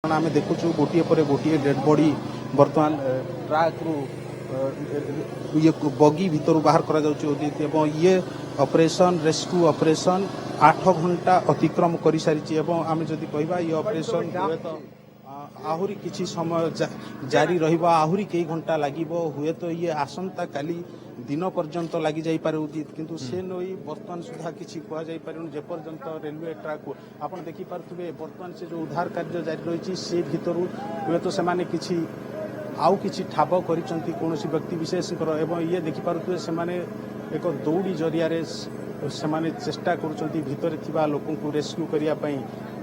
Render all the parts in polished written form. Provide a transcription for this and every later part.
आम देखु गोटे पर गोटे डेड बॉडी बर्तमान ट्रक रु ये बगी भीतर बाहर करा जाउची एवं ये ऑपरेशन रेस्क्यू ऑपरेशन 8 घंटा अतिक्रम कर सारी आम जदि कहबा ये ऑपरेशन हुए तो आहुरी किछि समय जारी रहिबा आहुरी कई घंटा लागिबो हुए तो ये आसंता काली दिन पर्यंत लगी जाई पारे उचित किंतु से नई वर्तमान सुधा किछि कुआ जाई पारे जे पर्यंत रेलवे ट्रैक आपण देखि पारथुबे वर्तमान से जो उद्धार कार्य जारी रही से भितरु हुए तो से माने किछि आउ किछि ठाब करिसंती कोनोसी व्यक्ति विशेष एवं ये देखि पारथुबे से माने एक दौड़ी जरिया रे से माने चेष्टा करूछंती भितर थिबा लोकन को रेस्क्यू करिया पई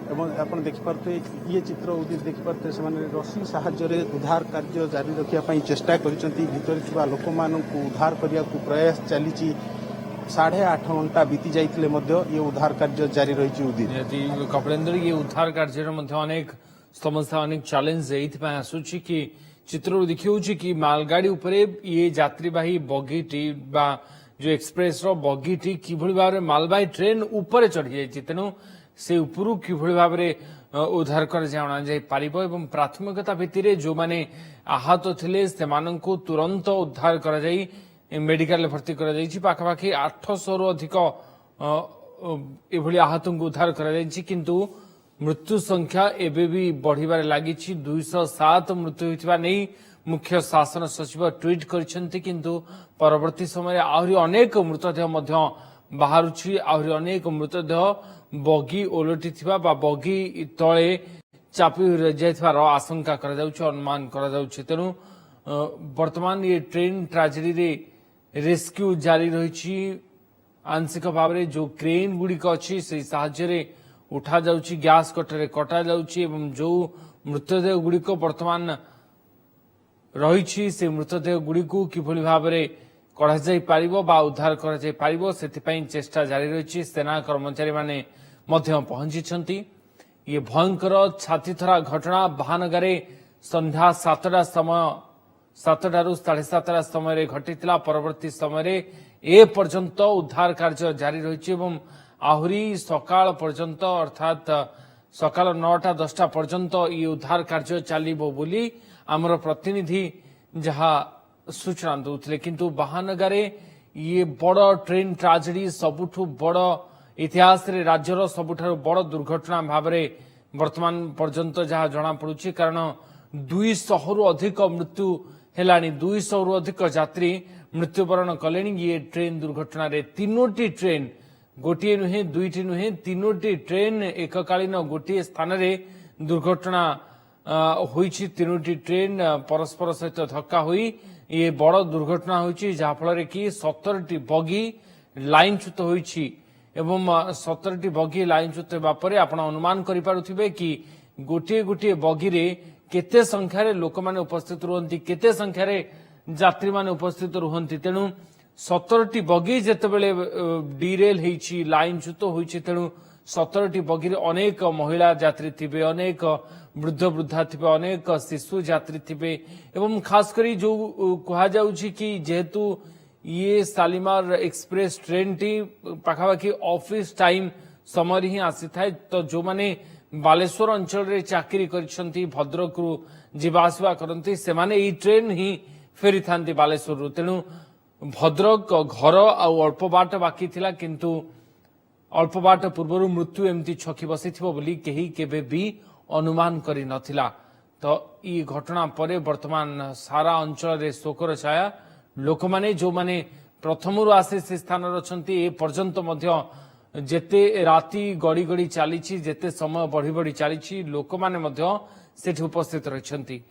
एवं आपण देखि पारथुबे ये चित्र उदित देखि पारथुबे से माने रस्सी सहाय्य रे उद्धार कार्य जारी रखिया पई चेष्टा करिसंती भितर थिबा लोक मानन को उद्धार करिया को प्रयास चलीची 8.5 घंटा बीती जाइतिले मध्य ये उद्धार कार्य जारी रहिछि उदित कपिलेंद्र ये उद्धार कार्य मध्य अनेक समस्या अनेक चैलेंज एइथपा आसुछि कि चित्र देखिउछि कि मालगाड़ी उपरे ये यात्रीवाही बगीटी बा जो एक्सप्रेस रो बगीटी किभଳି भाबरे मालबाही ट्रेन ऊपर चढ़ी जाइछि तेनु से उपरु किभଳି भाबरे उद्धार कर जाना जाय पारिबो एवं प्राथमिकता भित्तिरे जो माने आहत थिले सेमानंकु तुरंत उद्धार कर जाई मेडिकल भर्ती कर जाइछि पाखापाखि 800 रु अधिक एभଳି आहतंकु उद्धार कर जाइछि किंतु मृत्यु संख्या एबे भी बढ़िबार लागिछि 207 मृत्यु होइतिबा नै मुख्य शासन सचिव ट्वीट करिसेंति किंतु परवर्ती समय आहुरी अनेक मृतदेह मध्य बाहरुछि आहुरी अनेक मृतदेह बगी ओलटी थिबा बा बगी तळे चापी रहि जायथिबार आशंका करा जाउछि अनुमान करा जाउछि तेनु वर्तमान ये ट्रेन ट्रेजेडी रे रेस्क्यू जारी रहिछि आंशिक भाबरे जो क्रेन गुडिक अछि से साहाय्य रे उठा जाउछि गैस कटरे कटा जाउछि एवं जो मृतदेह गुडिक वर्तमान रहिछि से मृतदेह गुडिकु किभଳି भाबरे कढा जाई पारिबो बा उद्धार करा जाई पारिबो सेति चेष्टा जारी रहिछि सेना कर्मचारी माने मध्य पहुंचिछंती ये भयंकर छातीथरा घटना महानगरे संध्या 7टा समय 7टा रु 7:30 समय रे घटितला परवर्ती समय रे ए पर्यंत उद्धार कार्य जारी रहिछि एवं आहुरी सकाळ पर्यंत अर्थात सकाळ 9टा-10टा पर्यंत ये उद्धार कार्य चलिबो बोली आमर प्रतिनिधि जहा सूचना दउथिले किंतु महानगरे ये बड़ ट्रेन ट्रेजेडी सबुठु बड़ इतिहास रे राज्यर सबुठारु बड़ दुर्घटना भाबरे वर्तमान पर्यंत जहा जना पडुछि कारण 200 रु अधिक मृत्यु हेलानी 200 रु अधिक यात्री मृत्युवरण कलेनी ये ट्रेन दुर्घटना रे तीनोटी ट्रेन गोटे नुहे दुईटी नुहे तीनोटी ट्रेन एककालीन गोटे स्थान रे दुर्घटना होईछि तीनोटी ट्रेन परस्पर सहित धक्का होई ये बड़ दुर्घटना होईछि जहा फल कि 17टी बगी लाइनच्युत होईछि एवं 17टी बगी लाइनच्युत हेबा परे आपण अनुमान करि पारुथिबे कि गोटे गोटे बगी रे केते संख्या रे लोक माने उपस्थित रहंती केते संख्या रे यात्री माने उपस्थित रहंती तेनु 17टी बगी जेतेबेले डिरेल हेछि लाइनच्युत होईछि तेनु 17टी बगी रे अनेक महिला यात्री थिबे अनेक वृद्ध वृद्धा थिबे अनेक शिशु यात्री थिबे एवं खास करी जो कहा जाउछि कि जेहेतु ये शालीमार एक्सप्रेस ट्रेन टी पाखापाखि ऑफिस टाइम समय ही आसी थाए तो जो माने बालेश्वर अंचल रे चाकरी करिसंती भद्रक रु जीवासवा करंती से माने ई ट्रेन ही फेरी थांती बालेश्वर रु तेनु भद्रक घर आ अल्प बाट बाकी थिला किंतु अल्प बाट पूर्व मृत्यु एमती छकी बसिथिबो बोली केही केबे भी अनुमान करि नथिला तो ई घटना परे वर्तमान सारा अंचल रे शोकर छाया लोक माने जो माने प्रथमरु आसे से स्थान रछंती ए पर्यंत मध्य जेते राती गड़ी गड़ी चलीछि जेते समय बढ़ी बढ़ी चलीछि लोक माने मध्य सेठी उपस्थित रहिसंती।